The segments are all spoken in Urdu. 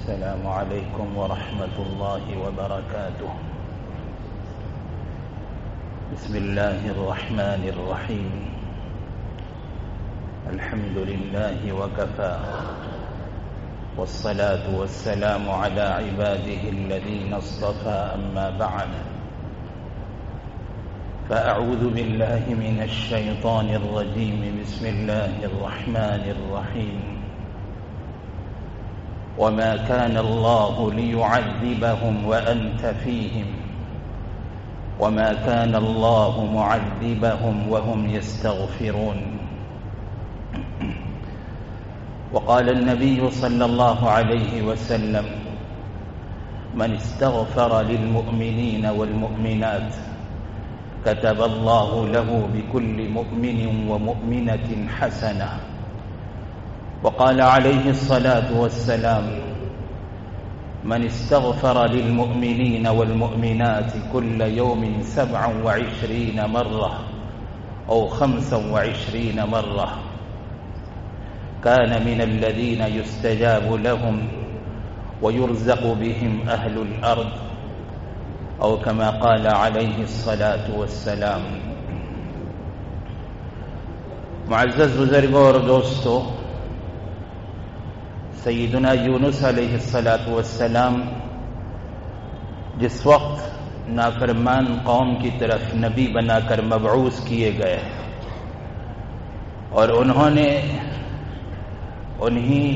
السلام عليكم ورحمة الله وبركاته. بسم الله الرحمن الرحيم. الحمد لله وكفى، والصلاة والسلام على عباده الذين اصطفى، أما بعد، فأعوذ بالله من الشيطان الرجيم. بسم الله الرحمن الرحيم. وما كان الله ليعذبهم وأنت فيهم وما كان الله معذبهم وهم يستغفرون. وقال النبي صلى الله عليه وسلم: من استغفر للمؤمنين والمؤمنات كتب الله له بكل مؤمن ومؤمنة حسنة. وقال عليه الصلاة والسلام: من استغفر للمؤمنين والمؤمنات كل يوم 27 مرة أو 25 مرة كان من الذين يستجاب لهم ويرزق بهم أهل الأرض، أو كما قال عليه الصلاة والسلام. معزز بزرگوں اور دوستو، سیدنا یونس علیہ السلام جس وقت نافرمان قوم کی طرف نبی بنا کر مبعوث کیے گئے اور انہوں نے انہیں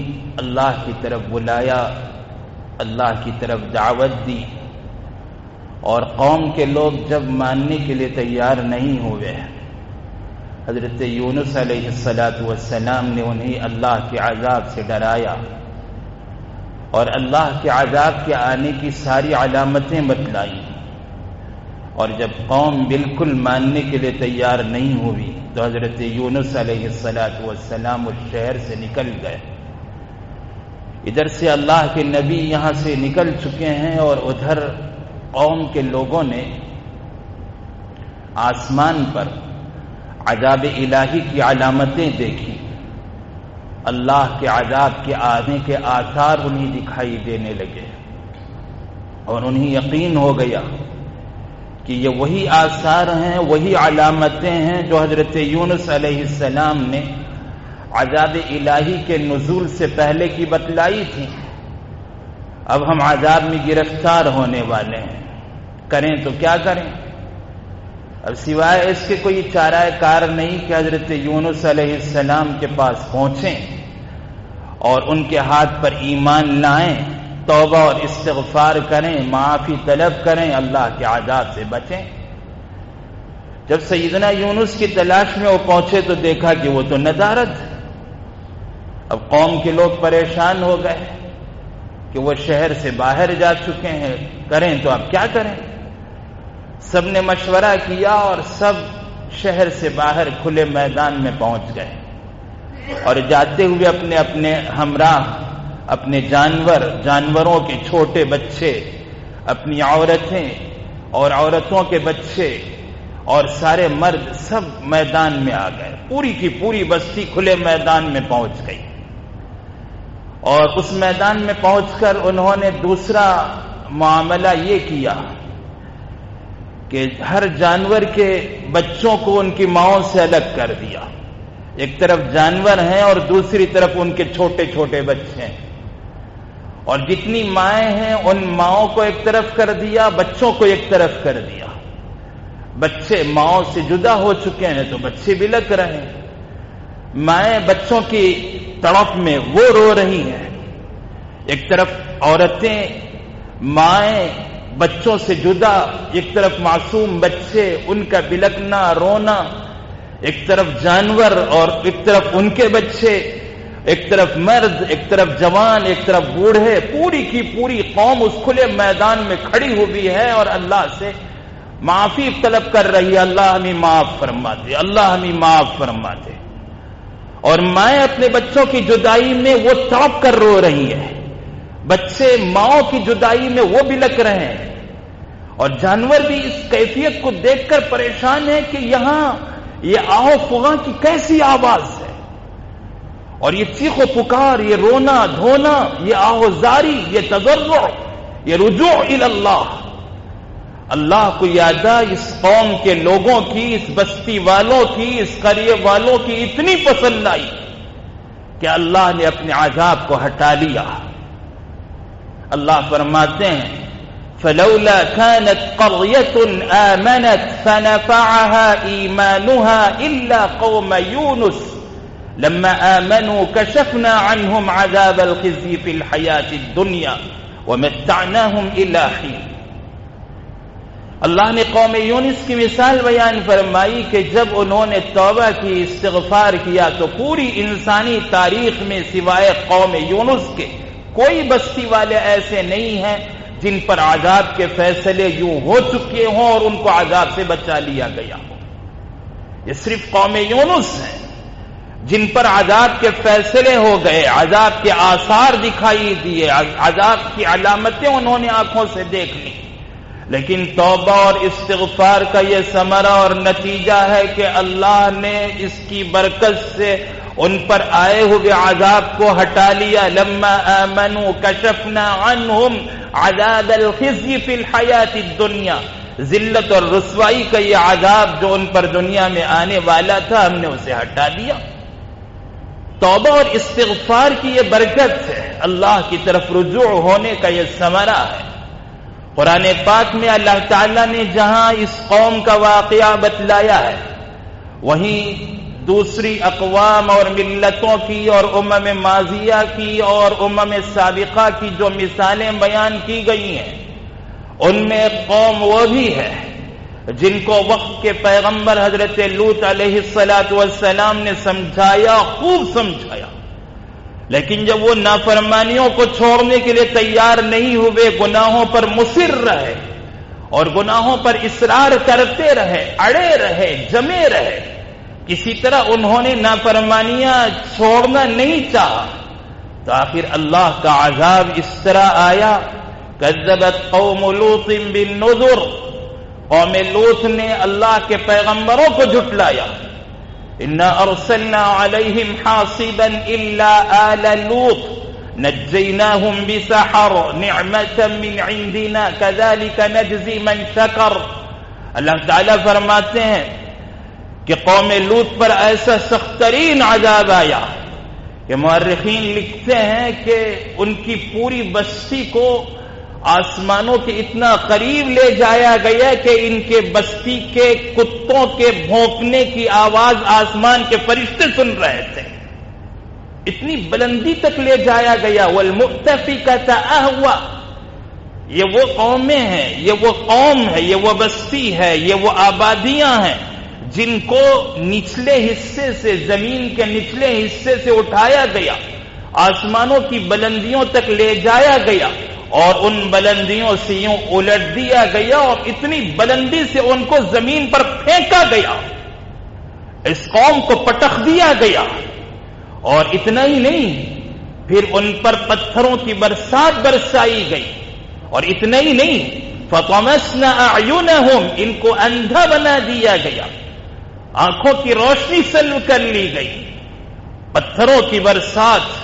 اللہ کی طرف بلایا، اللہ کی طرف دعوت دی، اور قوم کے لوگ جب ماننے کے لیے تیار نہیں ہوئے، حضرت یونس علیہ السلام نے انہیں اللہ کے عذاب سے ڈرایا اور اللہ کے عذاب کے آنے کی ساری علامتیں بتلائیں، اور جب قوم بالکل ماننے کے لیے تیار نہیں ہوئی تو حضرت یونس علیہ السلام اس شہر سے نکل گئے. ادھر سے اللہ کے نبی یہاں سے نکل چکے ہیں اور ادھر قوم کے لوگوں نے آسمان پر عذاب الہی کی علامتیں دیکھی، اللہ کے عذاب کے آنے کے آثار انہیں دکھائی دینے لگے، اور انہیں یقین ہو گیا کہ یہ وہی آثار ہیں، وہی علامتیں ہیں جو حضرت یونس علیہ السلام نے عذاب الہی کے نزول سے پہلے کی بتلائی تھی. اب ہم عذاب میں گرفتار ہونے والے ہیں، کریں تو کیا کریں؟ اب سوائے اس کے کوئی چارہ کار نہیں کہ حضرت یونس علیہ السلام کے پاس پہنچیں اور ان کے ہاتھ پر ایمان لائیں، توبہ اور استغفار کریں، معافی طلب کریں، اللہ کے عذاب سے بچیں. جب سیدنا یونس کی تلاش میں وہ پہنچے تو دیکھا کہ وہ تو ندارت. اب قوم کے لوگ پریشان ہو گئے کہ وہ شہر سے باہر جا چکے ہیں، کریں تو اب کیا کریں؟ سب نے مشورہ کیا اور سب شہر سے باہر کھلے میدان میں پہنچ گئے، اور جاتے ہوئے اپنے اپنے ہمراہ، اپنے جانوروں کے چھوٹے بچے، اپنی عورتیں اور عورتوں کے بچے اور سارے مرد سب میدان میں آ گئے. پوری کی پوری بستی کھلے میدان میں پہنچ گئی، اور اس میدان میں پہنچ کر انہوں نے دوسرا معاملہ یہ کیا کہ ہر جانور کے بچوں کو ان کی ماؤں سے الگ کر دیا. ایک طرف جانور ہیں اور دوسری طرف ان کے چھوٹے چھوٹے بچے ہیں، اور جتنی مائیں ہیں ان ماؤں کو ایک طرف کر دیا، بچوں کو ایک طرف کر دیا. بچے ماؤں سے جدا ہو چکے ہیں تو بچے بلک رہے ہیں، مائیں بچوں کی تڑپ میں وہ رو رہی ہیں. ایک طرف عورتیں، مائیں بچوں سے جدا، ایک طرف معصوم بچے، ان کا بلکنا، رونا، ایک طرف جانور اور ایک طرف ان کے بچے، ایک طرف مرد، ایک طرف جوان، ایک طرف بوڑھے. پوری کی پوری قوم اس کھلے میدان میں کھڑی ہوئی ہے اور اللہ سے معافی طلب کر رہی ہے: اللہ ہمیں معاف فرما دے، اللہ ہمیں معاف فرما دے. اور مائیں اپنے بچوں کی جدائی میں وہ تڑپ کر رو رہی ہیں، بچے ماؤں کی جدائی میں وہ بلک رہے ہیں، اور جانور بھی اس کیفیت کو دیکھ کر پریشان ہے کہ یہاں یہ آہو فغاں کی کیسی آواز ہے. اور یہ چیخ و پکار، یہ رونا دھونا، یہ آہوزاری، یہ تضرع، یہ رجوع الی اللہ، اللہ کو یاد آ اس قوم کے لوگوں کی، اس بستی والوں کی، اس قریے والوں کی اتنی پسند آئی کہ اللہ نے اپنے عذاب کو ہٹا لیا۔ اللہ فرماتے ہیں فلولا كانت قرية آمنت فنفعها إيمانها إلا قوم يونس لما آمنوا كشفنا عنهم عذاب الخزي في الحياة الدنيا ومتعناهم إلى حين۔ اللہ نے قوم یونس کی مثال بیان فرمائی کہ جب انہوں نے توبہ کی، استغفار کیا، تو پوری انسانی تاریخ میں سوائے قوم یونس کے کوئی بستی والے ایسے نہیں ہیں جن پر عذاب کے فیصلے یوں ہو چکے ہوں اور ان کو عذاب سے بچا لیا گیا ہو۔ یہ صرف قوم یونس ہیں جن پر عذاب کے فیصلے ہو گئے، عذاب کے آثار دکھائی دیے، عذاب کی علامتیں انہوں نے آنکھوں سے دیکھ لی، لیکن توبہ اور استغفار کا یہ ثمرہ اور نتیجہ ہے کہ اللہ نے اس کی برکت سے ان پر آئے ہوئے عذاب کو ہٹا لیا۔ لما آمنوا کشفنا عنہم عذاب الخزي فی الحیات الدنیا، ذلت اور رسوائی کا یہ عذاب جو ان پر دنیا میں آنے والا تھا ہم نے اسے ہٹا دیا۔ توبہ اور استغفار کی یہ برکت ہے، اللہ کی طرف رجوع ہونے کا یہ ثمرہ ہے۔ قرآن پاک میں اللہ تعالیٰ نے جہاں اس قوم کا واقعہ بتلایا ہے، وہیں دوسری اقوام اور ملتوں کی اور امم ماضیہ کی اور امم سابقہ کی جو مثالیں بیان کی گئی ہیں، ان میں ایک قوم وہ بھی ہے جن کو وقت کے پیغمبر حضرت لوط علیہ السلام نے سمجھایا، خوب سمجھایا، لیکن جب وہ نافرمانیوں کو چھوڑنے کے لیے تیار نہیں ہوئے، گناہوں پر مصر رہے اور گناہوں پر اصرار کرتے رہے، اڑے رہے، جمے رہے، کسی طرح انہوں نے نافرمانیاں چھوڑنا نہیں چاہا، تو آخر اللہ کا عذاب اس طرح آیا۔ کذبت قوم لوط بالنذر، قوم لوط نے اللہ کے پیغمبروں کو جھٹلایا۔ انا ارسلنا علیہم حاصبا الا آل لوط نجیناہم بسحر نعمۃ من عندنا کذلک نجزی من شکر۔ اللہ تعالیٰ فرماتے ہیں کہ قوم لوط پر ایسا سخت ترین عذاب آیا کہ مورخین لکھتے ہیں کہ ان کی پوری بستی کو آسمانوں کے اتنا قریب لے جایا گیا کہ ان کے بستی کے کتوں کے بھونکنے کی آواز آسمان کے فرشتے سن رہے تھے، اتنی بلندی تک لے جایا گیا۔ والمؤتفکۃ اہوا، یہ وہ قومیں ہیں، یہ وہ قوم ہے، یہ وہ بستی ہے، یہ وہ آبادیاں ہیں جن کو نچلے حصے سے، زمین کے نچلے حصے سے اٹھایا گیا، آسمانوں کی بلندیوں تک لے جایا گیا اور ان بلندیوں سے یوں الٹ دیا گیا اور اتنی بلندی سے ان کو زمین پر پھینکا گیا، اس قوم کو پٹخ دیا گیا۔ اور اتنا ہی نہیں، پھر ان پر پتھروں کی برسات برسائی گئی، اور اتنا ہی نہیں، فطمسنا اعینہم، ان کو اندھا بنا دیا گیا، آنکھوں کی روشنی سلب کر لی گئی۔ پتھروں کی برسات،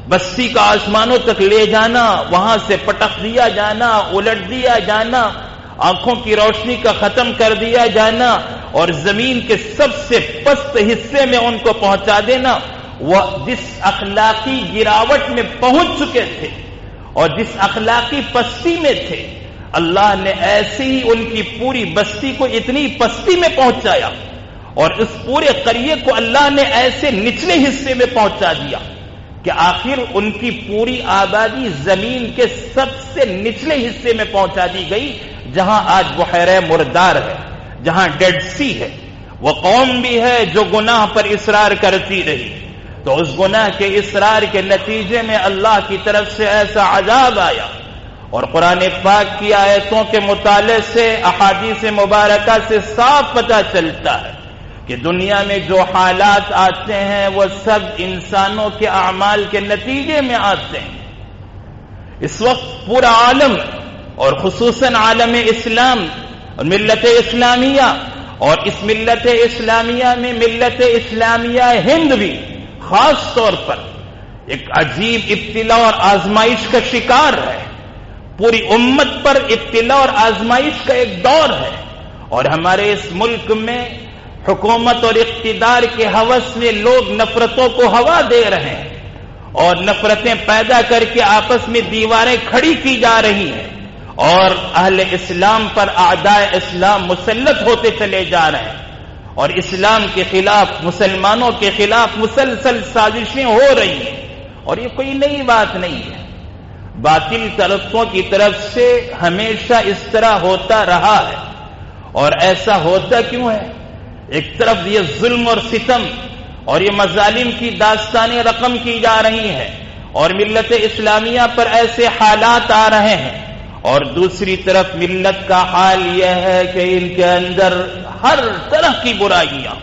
بستی کا آسمانوں تک لے جانا، وہاں سے پٹخ دیا جانا، الٹ دیا جانا، آنکھوں کی روشنی کا ختم کر دیا جانا، اور زمین کے سب سے پست حصے میں ان کو پہنچا دینا۔ وہ جس اخلاقی گراوٹ میں پہنچ چکے تھے اور جس اخلاقی پستی میں تھے، اللہ نے ایسے ہی ان کی پوری بستی کو اتنی پستی میں پہنچایا اور اس پورے قریے کو اللہ نے ایسے نچلے حصے میں پہنچا دیا کہ آخر ان کی پوری آبادی زمین کے سب سے نچلے حصے میں پہنچا دی گئی، جہاں آج بحیرہ مردار ہے، جہاں ڈیڈ سی ہے۔ وہ قوم بھی ہے جو گناہ پر اصرار کرتی رہی، تو اس گناہ کے اصرار کے نتیجے میں اللہ کی طرف سے ایسا عذاب آیا۔ اور قرآن پاک کی آیتوں کے مطالعے سے، احادیث مبارکہ سے صاف پتہ چلتا ہے کہ دنیا میں جو حالات آتے ہیں وہ سب انسانوں کے اعمال کے نتیجے میں آتے ہیں۔ اس وقت پورا عالم اور خصوصاً عالم اسلام اور ملت اسلامیہ، اور اس ملت اسلامیہ میں ملت اسلامیہ ہند بھی خاص طور پر ایک عجیب ابتلا اور آزمائش کا شکار ہے. پوری امت پر ابتلا اور آزمائش کا ایک دور ہے، اور ہمارے اس ملک میں حکومت اور اقتدار کے ہوس میں لوگ نفرتوں کو ہوا دے رہے ہیں اور نفرتیں پیدا کر کے آپس میں دیواریں کھڑی کی جا رہی ہیں، اور اہل اسلام پر اعداء اسلام مسلط ہوتے چلے جا رہے ہیں، اور اسلام کے خلاف، مسلمانوں کے خلاف مسلسل سازشیں ہو رہی ہیں. اور یہ کوئی نئی بات نہیں ہے، باطل طرفوں کی طرف سے ہمیشہ اس طرح ہوتا رہا ہے. اور ایسا ہوتا کیوں ہے؟ ایک طرف یہ ظلم اور ستم اور یہ مظالم کی داستانیں رقم کی جا رہی ہیں اور ملت اسلامیہ پر ایسے حالات آ رہے ہیں، اور دوسری طرف ملت کا حال یہ ہے کہ ان کے اندر ہر طرح کی برائیاں،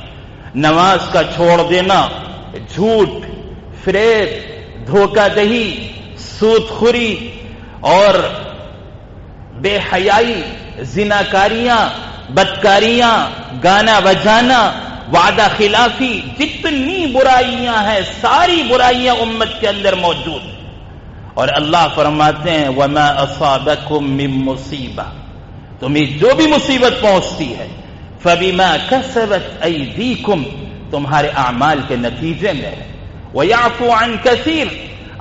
نماز کا چھوڑ دینا، جھوٹ، فریب، دھوکہ دہی، سود خوری اور بے حیائی، زناکاریاں، بدکاریاں، گانا بجانا، وعدہ خلافی، جتنی برائیاں ہیں ساری برائیاں امت کے اندر موجود ہیں. اور اللہ فرماتے ہیں وَمَا أَصَابَكُم مِّن مُّصِيبَةٍ، تمہیں جو بھی مصیبت پہنچتی ہے فَبِمَا كَسَبَتْ أَيْدِيكُمْ، تمہارے اعمال کے نتیجے میں ہے. وَيَعْفُو عَن كَثِيرٍ،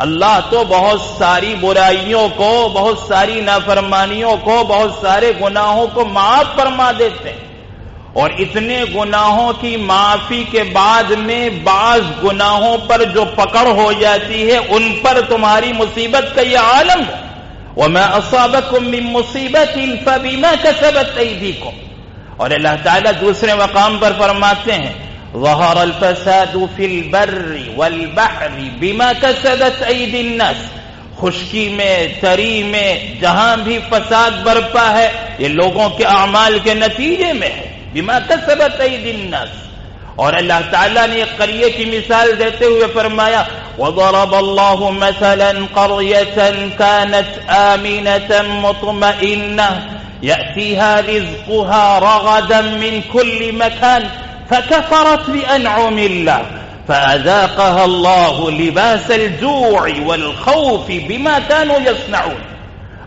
اللہ تو بہت ساری برائیوں کو، بہت ساری نافرمانیوں کو، بہت سارے گناہوں کو معاف فرما دیتے ہیں. اور اتنے گناہوں کی معافی کے بعد میں بعض گناہوں پر جو پکڑ ہو جاتی ہے ان پر تمہاری مصیبت کا یہ عالم ہے. وَمَا أَصَابَكُم مِّن مُّصِيبَةٍ فَبِمَا كَسَبَتْ أَيْدِيكُمْ. اور اللہ تعالیٰ دوسرے مقام پر فرماتے ہیں ظَهَرَ الْفَسَادُ فِي الْبَرِّ وَالْبَحْرِ بِمَا كَسَبَتْ أَيْدِي النَّاسِ. خشکی میں، تری میں، جہاں بھی فساد برپا ہے یہ لوگوں کے اعمال کے نتیجے میں ہے. بما کسبت ایدی الناس. اور اللہ تعالیٰ نے ایک قریے کی مثال دیتے ہوئے فرمایا وضرب اللہ مثلا قریة كانت آمنة مطمئنة يأتيها رزقها رغدا من كل مكان فكفرت بأنعم الله فأذاقها الله لباس الجوع والخوف بما كانوا يصنعون.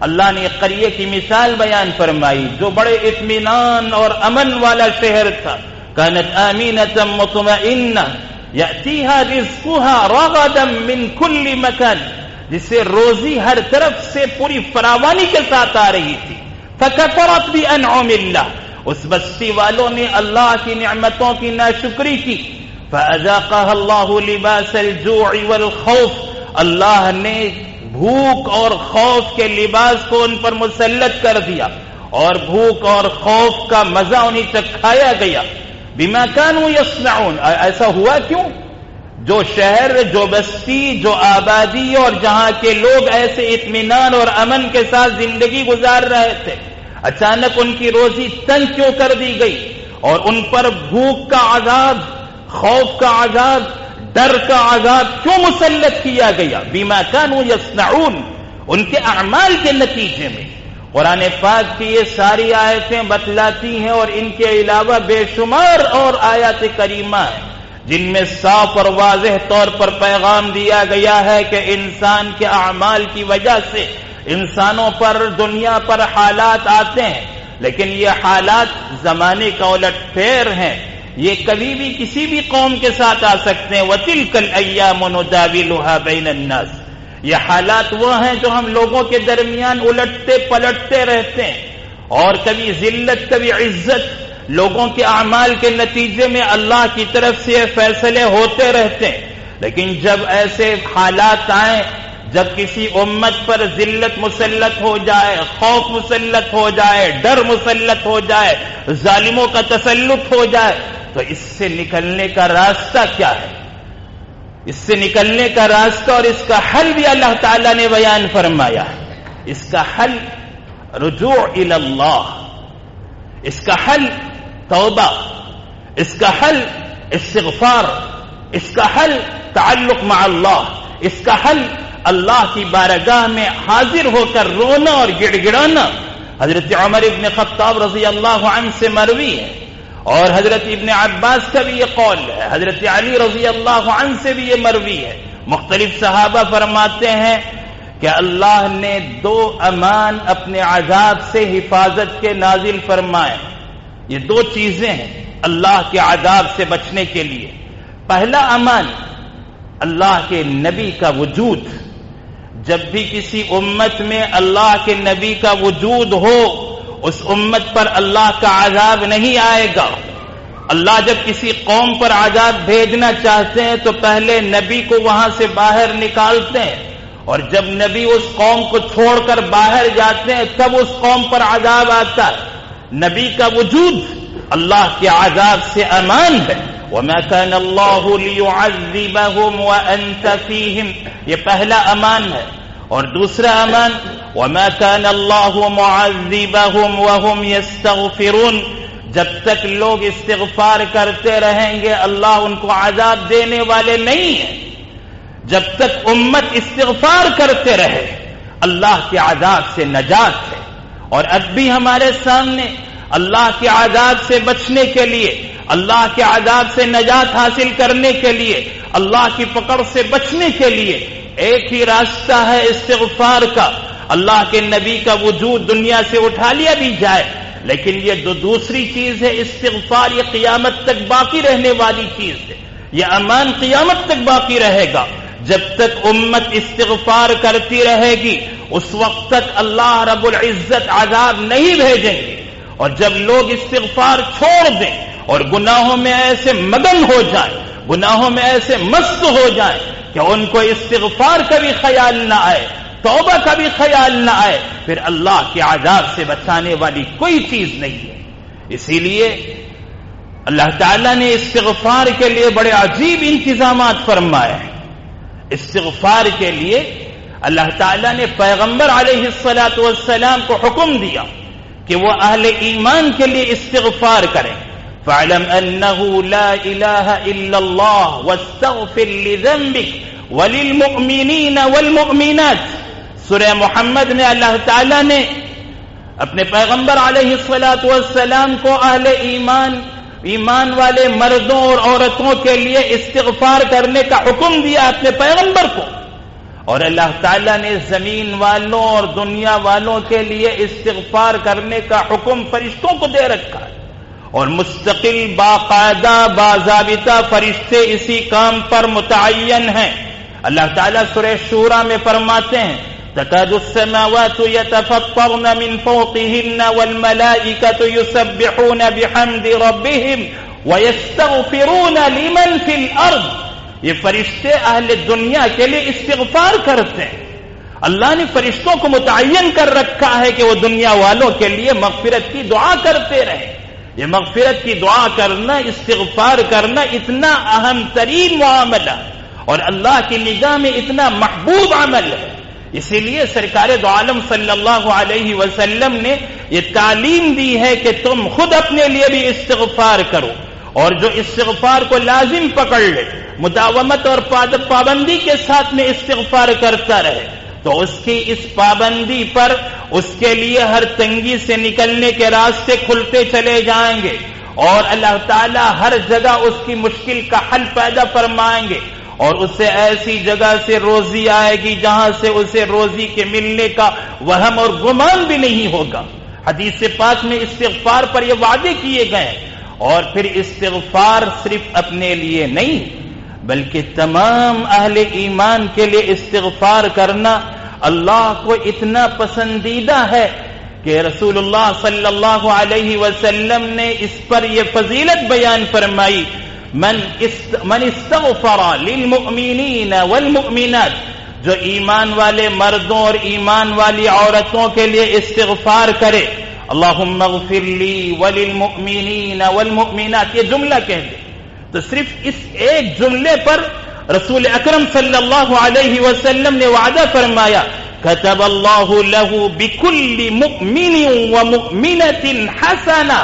اللہ نے ایک قریے کی مثال بیان فرمائی جو بڑے اطمینان اور امن والا شہر تھا. كانت آمنة مطمئنة يأتيها رزقها رغدا من كل مكان، جسے روزی ہر طرف سے پوری فراوانی کے ساتھ آ رہی تھی. فكفرت بأنعم الله، اس بستی والوں نے اللہ کی نعمتوں کی ناشکری کی. فأذاقها الله لباس الجوع والخوف، اللہ نے بھوک اور خوف کے لباس کو ان پر مسلط کر دیا اور بھوک اور خوف کا مزہ انہیں چکھایا گیا. بما كانوا يصنعون. ایسا ہوا کیوں؟ جو شہر، جو بستی، جو آبادی اور جہاں کے لوگ ایسے اطمینان اور امن کے ساتھ زندگی گزار رہے تھے، اچانک ان کی روزی تنگ کیوں کر دی گئی اور ان پر بھوک کا عذاب، خوف کا عذاب، ڈر کا عذاب کیوں مسلط کیا گیا؟ بما كانوا يصنعون، ان کے اعمال کے نتیجے میں. قرآن پاک کی یہ ساری آیتیں بتلاتی ہیں اور ان کے علاوہ بے شمار اور آیات کریمہ ہیں جن میں صاف اور واضح طور پر پیغام دیا گیا ہے کہ انسان کے اعمال کی وجہ سے انسانوں پر، دنیا پر حالات آتے ہیں، لیکن یہ حالات زمانے کا الٹ پھیر ہیں. یہ کبھی بھی کسی بھی قوم کے ساتھ آ سکتے ہیں. وَتِلْكَ الْأَيَّامُ نُدَاوِلُهَا بَيْنَ النَّاسِ. یہ حالات وہ ہیں جو ہم لوگوں کے درمیان الٹتے پلٹتے رہتے ہیں، اور کبھی ذلت کبھی عزت، لوگوں کے اعمال کے نتیجے میں اللہ کی طرف سے فیصلے ہوتے رہتے ہیں. لیکن جب ایسے حالات آئیں، جب کسی امت پر ذلت مسلط ہو جائے، خوف مسلط ہو جائے، ڈر مسلط ہو جائے، ظالموں کا تسلط ہو جائے، تو اس سے نکلنے کا راستہ کیا ہے؟ اس سے نکلنے کا راستہ اور اس کا حل بھی اللہ تعالیٰ نے بیان فرمایا. اس کا حل رجوع الی اللہ، اس کا حل توبہ، اس کا حل استغفار، اس کا حل تعلق مع اللہ، اس کا حل اللہ کی بارگاہ میں حاضر ہو کر رونا اور گڑ گڑانا. حضرت عمر ابن خطاب رضی اللہ عنہ سے مروی ہے اور حضرت ابن عباس کا بھی یہ قول ہے، حضرت علی رضی اللہ عنہ سے بھی یہ مروی ہے، مختلف صحابہ فرماتے ہیں کہ اللہ نے 2 امان اپنے عذاب سے حفاظت کے نازل فرمائے. یہ 2 چیزیں ہیں اللہ کے عذاب سے بچنے کے لیے. پہلا امان اللہ کے نبی کا وجود. جب بھی کسی امت میں اللہ کے نبی کا وجود ہو اس امت پر اللہ کا عذاب نہیں آئے گا. اللہ جب کسی قوم پر عذاب بھیجنا چاہتے ہیں تو پہلے نبی کو وہاں سے باہر نکالتے ہیں، اور جب نبی اس قوم کو چھوڑ کر باہر جاتے ہیں تب اس قوم پر عذاب آتا ہے. نبی کا وجود اللہ کے عذاب سے امان ہے. وَمَا كَانَ اللَّهُ لِيُعَذِّبَهُمْ وَأَنْتَ فِيهِمْ، یہ پہلا امان ہے. اور دوسرا امان وَمَا كَانَ اللَّهُ مُعَذِّبَهُمْ وَهُمْ يَسْتَغْفِرُونَ، جب تک لوگ استغفار کرتے رہیں گے اللہ ان کو عذاب دینے والے نہیں ہیں. جب تک امت استغفار کرتے رہے اللہ کے عذاب سے نجات ہے. اور اب بھی ہمارے سامنے اللہ کے عذاب سے بچنے کے لیے، اللہ کے عذاب سے نجات حاصل کرنے کے لیے، اللہ کی پکڑ سے بچنے کے لیے ایک ہی راستہ ہے استغفار کا. اللہ کے نبی کا وجود دنیا سے اٹھا لیا بھی جائے لیکن یہ جو دوسری چیز ہے استغفار، یہ قیامت تک باقی رہنے والی چیز ہے. یہ امان قیامت تک باقی رہے گا. جب تک امت استغفار کرتی رہے گی اس وقت تک اللہ رب العزت عذاب نہیں بھیجیں گے. اور جب لوگ استغفار چھوڑ دیں اور گناہوں میں ایسے مگن ہو جائیں، گناہوں میں ایسے مست ہو جائیں کہ ان کو استغفار کا بھی خیال نہ آئے، توبہ کا بھی خیال نہ آئے، پھر اللہ کے عذاب سے بچانے والی کوئی چیز نہیں ہے. اسی لیے اللہ تعالیٰ نے استغفار کے لیے بڑے عجیب انتظامات فرمائے ہیں. استغفار کے لیے اللہ تعالیٰ نے پیغمبر علیہ الصلاۃ والسلام کو حکم دیا کہ وہ اہل ایمان کے لیے استغفار کریں. فَاعْلَمْ أَنَّهُ لَا إِلَٰهَ إِلَّا اللَّهُ وَاسْتَغْفِرْ لِذَنبِكَ وَلِلْمُؤْمِنِينَ وَالْمُؤْمِنَاتِ. سورہ محمد میں اللہ تعالیٰ نے اپنے پیغمبر علیہ الصلاۃ والسلام کو اہل ایمان والے مردوں اور عورتوں کے لیے استغفار کرنے کا حکم دیا اپنے پیغمبر کو. اور اللہ تعالیٰ نے زمین والوں اور دنیا والوں کے لیے استغفار کرنے کا حکم فرشتوں کو دے رکھا ہے. اور مستقل باقاعدہ باضابطہ فرشتے اسی کام پر متعین ہیں. اللہ تعالیٰ سورہ شورى میں فرماتے ہیں تكاد السماوات يتفطرن من فوقهن والملائكة يسبحون بحمد ربهم ويستغفرون لمن في الأرض. یہ فرشتے اہل دنیا کے لیے استغفار کرتے ہیں. اللہ نے فرشتوں کو متعین کر رکھا ہے کہ وہ دنیا والوں کے لیے مغفرت کی دعا کرتے رہیں. یہ مغفرت کی دعا کرنا، استغفار کرنا اتنا اہم ترین معاملہ اور اللہ کی نگاہ میں اتنا محبوب عمل ہے. اسی لیے سرکار دو عالم صلی اللہ علیہ وسلم نے یہ تعلیم دی ہے کہ تم خود اپنے لیے بھی استغفار کرو، اور جو استغفار کو لازم پکڑ لے، مداومت اور پابندی کے ساتھ میں استغفار کرتا رہے، تو اس کی اس پابندی پر اس کے لیے ہر تنگی سے نکلنے کے راستے کھلتے چلے جائیں گے، اور اللہ تعالی ہر جگہ اس کی مشکل کا حل پیدا فرمائیں گے، اور اسے ایسی جگہ سے روزی آئے گی جہاں سے اسے روزی کے ملنے کا وہم اور گمان بھی نہیں ہوگا. حدیث پاک میں استغفار پر یہ وعدے کیے گئے. اور پھر استغفار صرف اپنے لیے نہیں بلکہ تمام اہل ایمان کے لیے استغفار کرنا اللہ کو اتنا پسندیدہ ہے کہ رسول اللہ صلی اللہ علیہ وسلم نے اس پر یہ فضیلت بیان فرمائی، من استغفر للمؤمنین والمؤمنات، جو ایمان والے مردوں اور ایمان والی عورتوں کے لیے استغفار کرے، اللہم اغفر لی وللمؤمنین والمؤمنات، یہ جملہ کہہ دے تو صرف اس ایک جملے پر رسول اکرم صلی اللہ علیہ وسلم نے وعدہ فرمایا كتب اللہ له بكل مؤمن ومؤمنۃ حسنہ،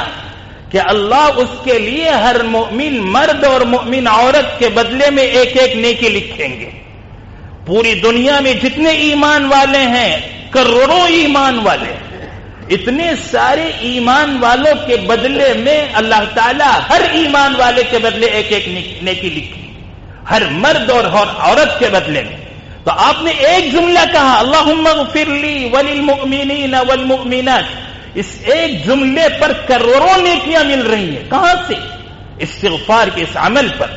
کہ اللہ اس کے لیے ہر مؤمن مرد اور مؤمن عورت کے بدلے میں ایک ایک نیکی لکھیں گے. پوری دنیا میں جتنے ایمان والے ہیں، کروڑوں ایمان والے، اتنے سارے ایمان والوں کے بدلے میں اللہ تعالیٰ ہر ایمان والے کے بدلے ایک ایک نیکی لکھی، ہر مرد اور عورت کے بدلے میں. تو آپ نے ایک جملہ کہا اللہم اغفر لی وللمؤمنین والمؤمنات، اس ایک جملے پر کروڑوں نیکیاں مل رہی ہیں. کہاں سے؟ استغفار کے اس عمل پر.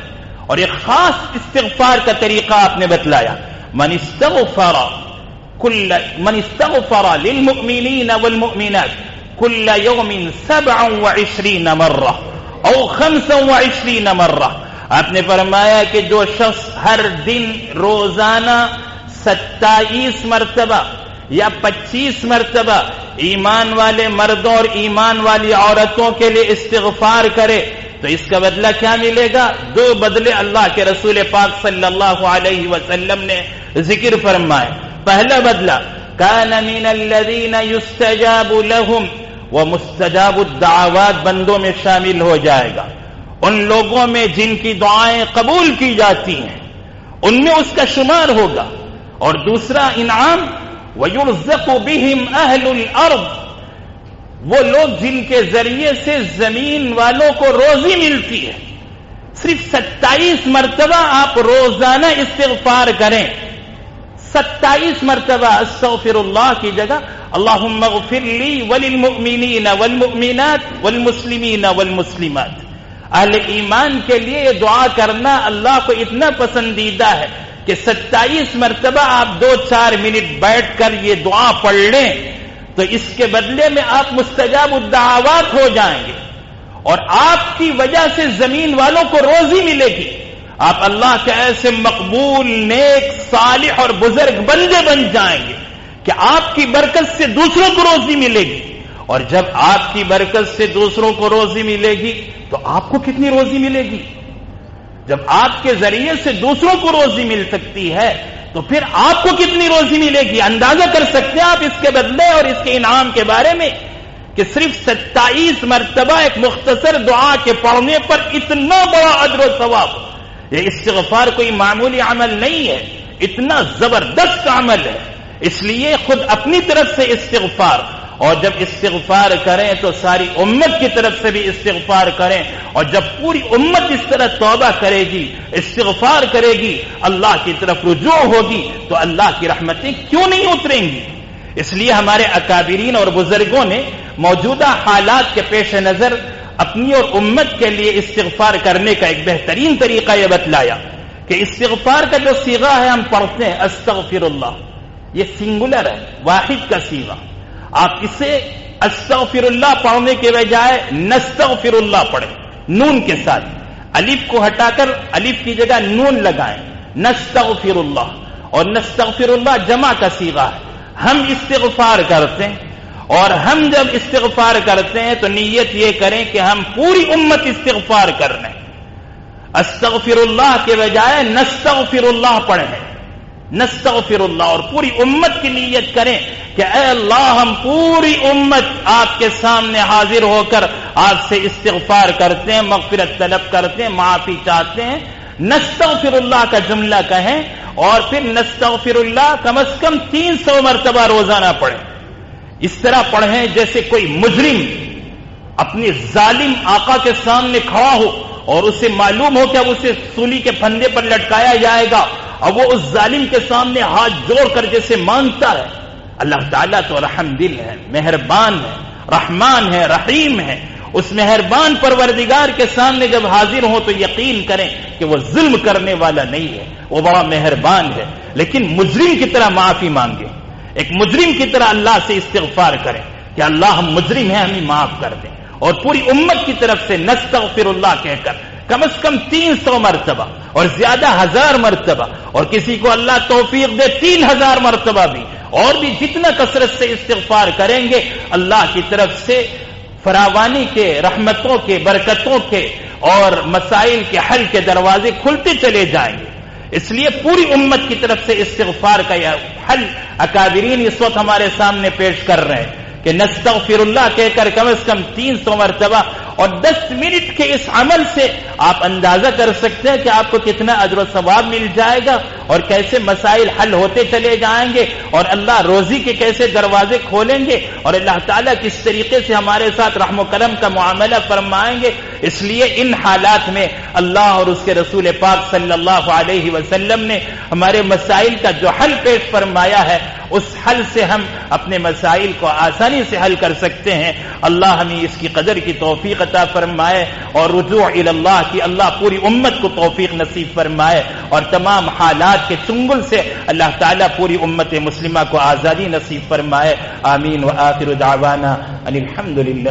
اور ایک خاص استغفار کا طریقہ آپ نے بتلایا، من استغفر للمؤمنین والمؤمنات كل يوم 27 مرہ او 25 مرہ. آپ نے فرمایا کہ جو شخص ہر دن روزانہ 27 مرتبہ یا 25 مرتبہ ایمان والے مردوں اور ایمان والی عورتوں کے لیے استغفار کرے تو اس کا بدلہ کیا ملے گا؟ 2 بدلے اللہ کے رسول پاک صلی اللہ علیہ وسلم نے ذکر فرمائے. پہلا بدلہ کان من الذین یستجاب لهم، ومستجاب الدعوات بندوں میں شامل ہو جائے گا، ان لوگوں میں جن کی دعائیں قبول کی جاتی ہیں ان میں اس کا شمار ہوگا. اور دوسرا انعام وَيُرْزَقُ بِهِمْ أَهْلُ الْأَرْضِ، وہ لوگ جن کے ذریعے سے زمین والوں کو روزی ملتی ہے. صرف 27 مرتبہ آپ روزانہ استغفار کریں. 27 مرتبہ استغفر اللہ کی جگہ اللہم اغفر لی وللمؤمنین والمؤمنات والمسلمین والمسلمات. اہل ایمان کے لیے یہ دعا کرنا اللہ کو اتنا پسندیدہ ہے کہ 27 مرتبہ آپ 2-4 منٹ بیٹھ کر یہ دعا پڑھ لیں تو اس کے بدلے میں آپ مستجاب الدعوات ہو جائیں گے اور آپ کی وجہ سے زمین والوں کو روزی ملے گی. آپ اللہ کے ایسے مقبول، نیک، صالح اور بزرگ بندے بن جائیں گے کہ آپ کی برکت سے دوسروں کو روزی ملے گی. اور جب آپ کی برکت سے دوسروں کو روزی ملے گی تو آپ کو کتنی روزی ملے گی؟ جب آپ کے ذریعے سے دوسروں کو روزی مل سکتی ہے تو پھر آپ کو کتنی روزی ملے گی؟ اندازہ کر سکتے ہیں آپ اس کے بدلے اور اس کے انعام کے بارے میں کہ صرف 27 مرتبہ ایک مختصر دعا کے پڑھنے پر اتنا بڑا اجر و ثواب. یہ استغفار کوئی معمولی عمل نہیں ہے، اتنا زبردست عمل ہے. اس لیے خود اپنی طرف سے استغفار، اور جب استغفار کریں تو ساری امت کی طرف سے بھی استغفار کریں. اور جب پوری امت اس طرح توبہ کرے گی، استغفار کرے گی، اللہ کی طرف رجوع ہوگی تو اللہ کی رحمتیں کیوں نہیں اتریں گی؟ اس لیے ہمارے اکابرین اور بزرگوں نے موجودہ حالات کے پیش نظر اپنی اور امت کے لیے استغفار کرنے کا ایک بہترین طریقہ یہ بتلایا کہ استغفار کا جو صیغہ ہے ہم پڑھتے ہیں استغفر اللہ، یہ سنگولر ہے، واحد کا صیغہ. آپ اسے استغفر اللہ پڑھنے کے بجائے نستغفر اللہ پڑھیں، نون کے ساتھ. الف کو ہٹا کر الف کی جگہ نون لگائیں، نستغفر اللہ. اور نستغفر اللہ جمع کا صیغہ ہے. ہم استغفار کرتے ہیں اور ہم جب استغفار کرتے ہیں تو نیت یہ کریں کہ ہم پوری امت استغفار کر رہے ہیں. استغفر اللہ کے بجائے نستغفر اللہ پڑھیں، نستغفر اللہ، اور پوری امت کی نیت کریں کہ اے اللہ ہم پوری امت آپ کے سامنے حاضر ہو کر آپ سے استغفار کرتے ہیں، مغفرت طلب کرتے ہیں، معافی چاہتے ہیں. نستغفر اللہ کا جملہ کہیں اور پھر نستغفر اللہ کم از کم 300 مرتبہ روزانہ پڑھیں. اس طرح پڑھیں جیسے کوئی مجرم اپنے ظالم آقا کے سامنے کھڑا ہو اور اسے معلوم ہو کہ اب اسے سولی کے پھندے پر لٹکایا جائے گا اور وہ اس ظالم کے سامنے ہاتھ جوڑ کر جیسے مانگتا ہے. اللہ تعالیٰ تو رحم دل ہے، مہربان ہے، رحمان ہے، رحیم ہے. اس مہربان پروردگار کے سامنے جب حاضر ہوں تو یقین کریں کہ وہ ظلم کرنے والا نہیں ہے، وہ بڑا مہربان ہے. لیکن مجرم کی طرح معافی مانگے، ایک مجرم کی طرح اللہ سے استغفار کریں کہ اللہ ہم مجرم ہیں، ہمیں معاف کر دیں. اور پوری امت کی طرف سے نستغفر اللہ کہہ کر کم از کم 300 مرتبہ اور زیادہ 1000 مرتبہ، اور کسی کو اللہ توفیق دے 3000 مرتبہ بھی، اور بھی جتنا کثرت سے استغفار کریں گے اللہ کی طرف سے فراوانی کے، رحمتوں کے، برکتوں کے اور مسائل کے حل کے دروازے کھلتے چلے جائیں گے. اس لیے پوری امت کی طرف سے استغفار کا یہ حل اکابرین اس وقت ہمارے سامنے پیش کر رہے ہیں کہ نستغفر اللہ کہہ کر کم از کم 300 مرتبہ، اور 10 منٹ کے اس عمل سے آپ اندازہ کر سکتے ہیں کہ آپ کو کتنا اجر و ثواب مل جائے گا اور کیسے مسائل حل ہوتے چلے جائیں گے اور اللہ روزی کے کیسے دروازے کھولیں گے اور اللہ تعالیٰ کس طریقے سے ہمارے ساتھ رحم و کرم کا معاملہ فرمائیں گے. اس لیے ان حالات میں اللہ اور اس کے رسول پاک صلی اللہ علیہ وسلم نے ہمارے مسائل کا جو حل پیش فرمایا ہے اس حل سے ہم اپنے مسائل کو آسانی سے حل کر سکتے ہیں. اللہ ہمیں اس کی قدر کی توفیق عطا فرمائے اور رجوع الی اللہ کی اللہ پوری امت کو توفیق نصیب فرمائے اور تمام حالات کے چنگل سے اللہ تعالیٰ پوری امت مسلمہ کو آزادی نصیب فرمائے. آمین. وآخر دعوانا ان الحمد للہ.